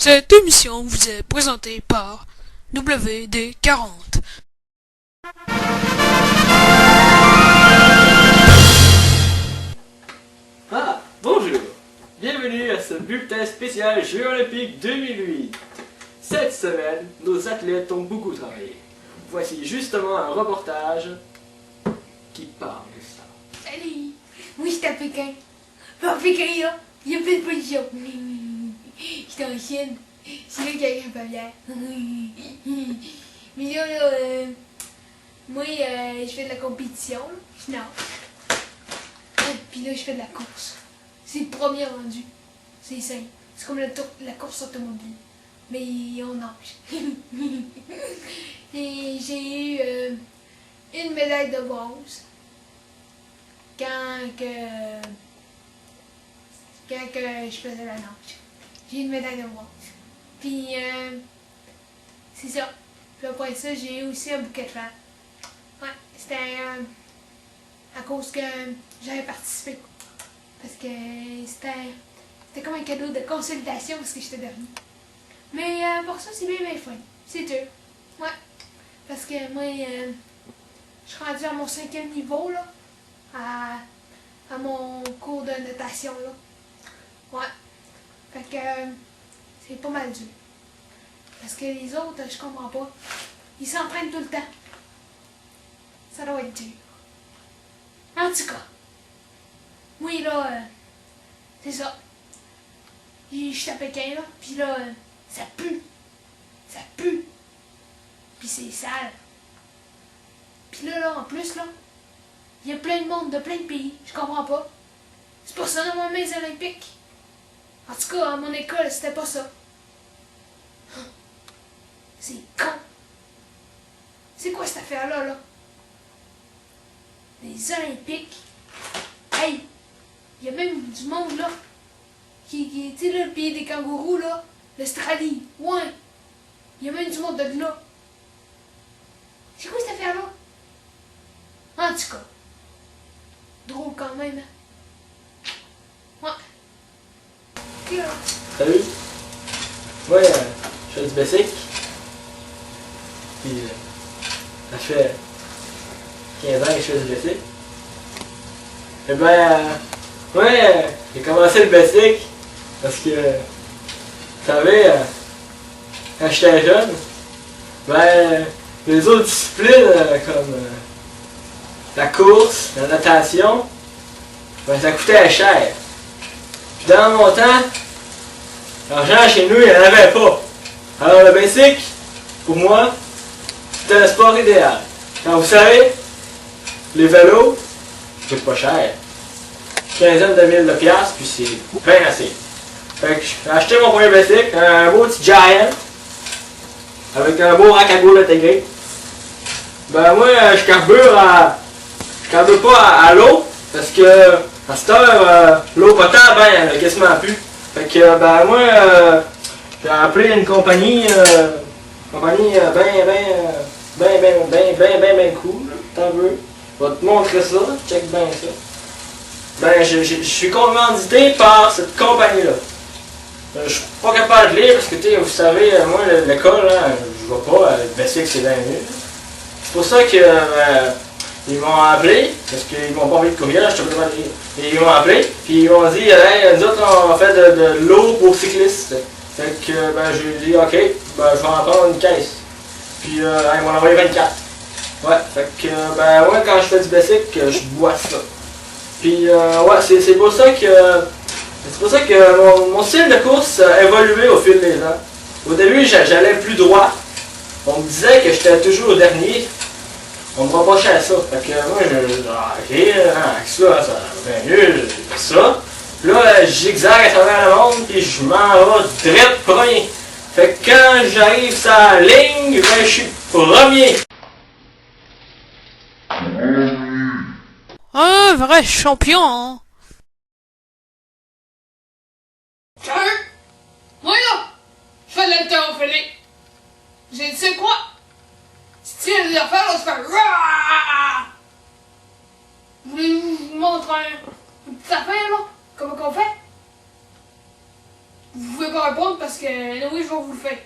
Cette émission vous est présentée par WD40. Ah, bonjour! Bienvenue à ce bulletin spécial Jeux Olympiques 2008. Cette semaine, nos athlètes ont beaucoup travaillé. Voici justement un reportage qui parle de ça. Salut! Moi, j'étais à Pékin. Puis à Pékin, là, il y a plein de pollution. J'étais en Chine. C'est là qu'il y a un papier. Mais là, moi, je fais de la compétition. Là. Je nage. Puis là, je fais de la course. C'est le premier rendu. C'est simple. C'est comme la course automobile. Mais on nage. Et j'ai eu une médaille de bronze. Quand je faisais la nage. J'ai une médaille de bronze. Puis, c'est ça. Puis après ça, j'ai eu aussi un bouquet de fleurs. Ouais, c'était à cause que j'avais participé. Parce que c'était comme un cadeau de consolidation parce que j'étais dernier. Mais pour ça, c'est bien fun. C'est dur. Ouais. Parce que moi, je suis rendue à mon 5e niveau, là. À mon cours de natation, là. Ouais. Fait que c'est pas mal dur. Parce que les autres, je comprends pas. Ils s'entraînent tout le temps. Ça doit être dur. En tout cas. Oui, là, c'est ça. Je suis à Pékin, là. Puis là, ça pue. Ça pue. Puis c'est sale. Puis là, en plus, là, il y a plein de monde de plein de pays. Je comprends pas. C'est pas ça dans mes olympiques. En tout cas, à mon école, c'était pas ça. C'est con. C'est quoi cette affaire-là, là? Les olympiques. Hey! Il y a même du monde, là. Tu sais, là, le pays des kangourous, là. L'Australie. Ouais. Il y a même du monde de là. C'est quoi cette affaire-là? En tout cas. Drôle quand même, hein? Ouais. Ok, là. Salut! Moi, je fais du basic. Puis, ça fait 15 ans que je fais du basic. Eh ben, ouais, j'ai commencé le basic parce que, vous savez, quand j'étais jeune, ben, les autres disciplines comme la course, la natation, ben, ça coûtait cher. Puis dans mon temps, l'argent chez nous, il n'y en avait pas. Alors le basic, pour moi, c'était le sport idéal. Quand vous savez, les vélos, ça coûte pas cher. Quinzaine de mille de piastres, puis c'est bien assez. Fait que j'ai acheté mon premier basic, un beau petit Giant, avec un beau rack à goule intégré. Ben moi, je carbure pas à l'eau, parce que à cette heure, l'eau potable, ben, elle a quasiment plus. Fait que, ben moi, j'ai appelé une compagnie ben cool, t'en veux. Je vais te montrer ça, check bien ça. Ben, je suis commandité par cette compagnie-là. Je suis pas capable de lire parce que, vous savez, moi, l'école, hein, je vois pas, le basic, c'est bien mieux. C'est pour ça que, ils m'ont appelé, parce qu'ils m'ont pas envoyé de courriel, je suis pas capable de lire. Et ils m'ont appelé, puis ils m'ont dit, hey, nous autres, on fait de l'eau pour cyclistes. Fait que, ben, j'ai dit, ok, ben, je vais en prendre une caisse. Puis, ils m'ont envoyé 24. Ouais, fait que, ben, moi, quand je fais du basic, je bois ça. Puis, ouais, c'est pour ça que mon style de course a évolué au fil des ans. Au début, j'allais plus droit. On me disait que j'étais toujours au dernier. On me reprochait à ça. Fait que moi, avec ça, ça va bien mieux, j'ai ça. Puis là, je zigzague à travers le monde, puis je m'en vais direct premier. Fait que quand j'arrive sur la ligne, ben, je suis premier. Un vrai champion, hein? Salut! Moi, là, je fais de l'haltérophilie. J'ai dit, c'est quoi? Tu tiens les affaires, là, tu fais raaaaah! Je vous montre une petite affaire, là, comment qu'on fait? Vous pouvez pas répondre parce que oui, je vais vous le faire.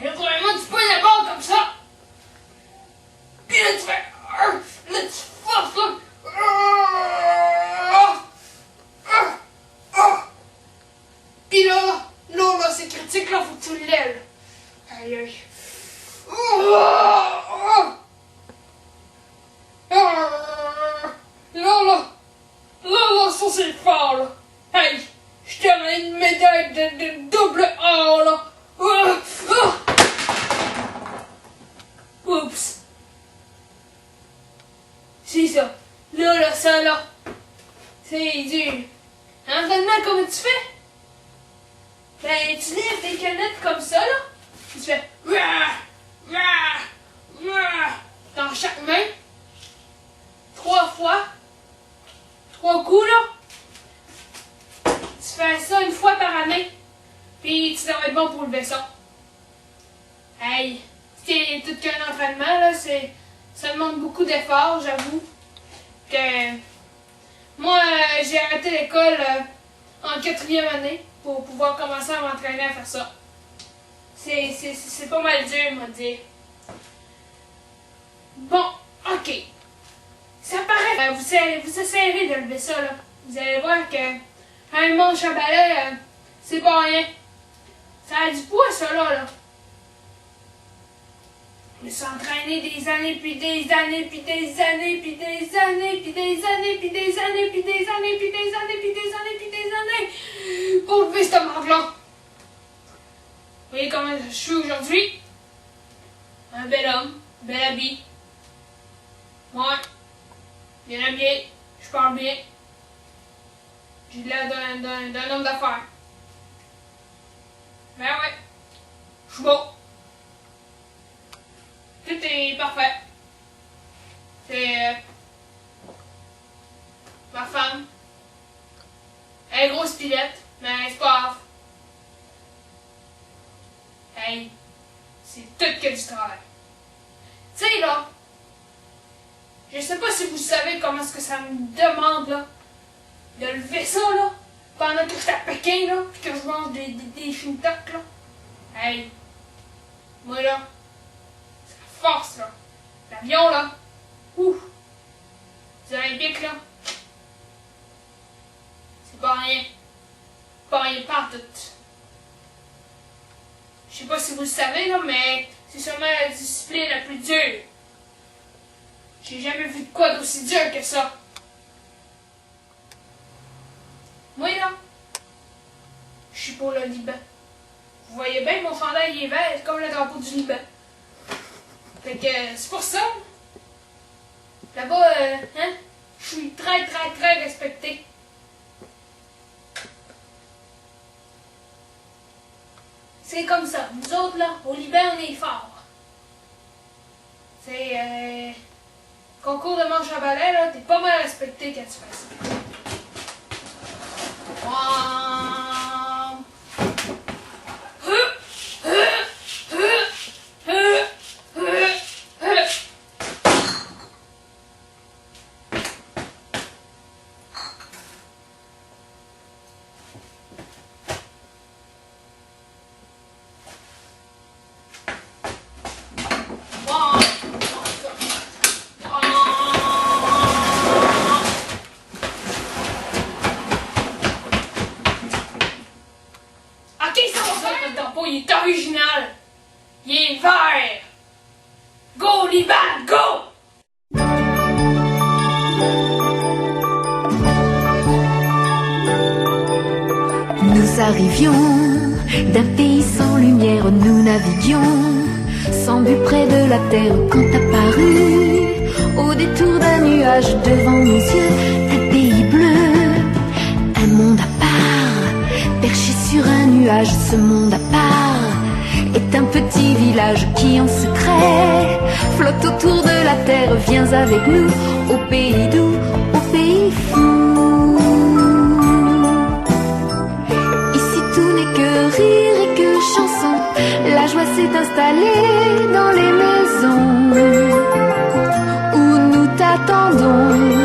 Et premièrement, tu pognes la barre comme ça. Puis là, tu fais. Là, tu forces, là. Puis là, c'est critique, là, faut que tu le lèves. Aïe, aïe. Là, ça c'est fort, là. Hey, je te mets une médaille de double or, là. Oups. C'est ça. Là, ça, là. C'est du entraînement, comment tu fais? Ben, tu lèves tes canettes comme ça, là. Tu fais. Dans chaque main. 3 fois. 3 coups, là. Tu fais ça une fois par année. Puis tu devrais être bon pour lever ça. Hey, c'est tout qu'un entraînement, là. Ça demande beaucoup d'efforts, j'avoue. Que moi, j'ai arrêté l'école en 4e année pour pouvoir commencer à m'entraîner à faire ça. C'est pas mal dur, on va dire. Bon, ok. Ça paraît. Vous essayerez de lever ça, là. Vous allez voir que un manche à balai, c'est pas rien. Ça a du poids, ça, là. Je me suis entraîné des années, puis des années, puis des années, puis des années, puis des années, puis des années, puis des années, puis des années, puis des années, puis des années, pour lever cette marque-là. Vous voyez comment je suis aujourd'hui? Un bel homme, bel habit. Ouais. Bien habillé, je parle bien. J'ai l'air d'un homme d'affaires. Ben ouais, je suis beau. Tout est parfait. C'est ma femme. Elle est grosse pilette, mais c'est pas grave. Hey, c'est tout que du travail. Tu sais là, je sais pas si vous savez comment est-ce que ça me demande là, de lever ça là, pendant que je suis à Pékin là, pis que je mange des chou-tocs là. Hey, moi là, c'est la force là. L'avion là, ouf, les Olympiques là, c'est pas rien. Pas rien partout. Je sais pas si vous le savez là, mais c'est sûrement la discipline la plus dure. J'ai jamais vu de quoi d'aussi dur que ça. Moi là, je suis pour le Liban. Vous voyez bien, mon chandail il est vert, c'est comme le drapeau du Liban. Fait que c'est pour ça. Là-bas, je suis très très très respecté. C'est comme ça. Nous autres là, au Liban, on est forts. C'est concours de manche à balai là, t'es pas mal respecté quand tu fais ça. Il est original. Il est vert. Go Liban, go! Nous arrivions d'un pays sans lumière, nous naviguions sans but près de la terre quand apparut au détour d'un nuage devant nos yeux un pays bleu, un monde à part, perché sur un nuage. Ce monde à part est un petit village qui en secret flotte autour de la terre. Viens avec nous au pays doux, au pays fou. Ici tout n'est que rire et que chanson, la joie s'est installée dans les maisons où nous t'attendons.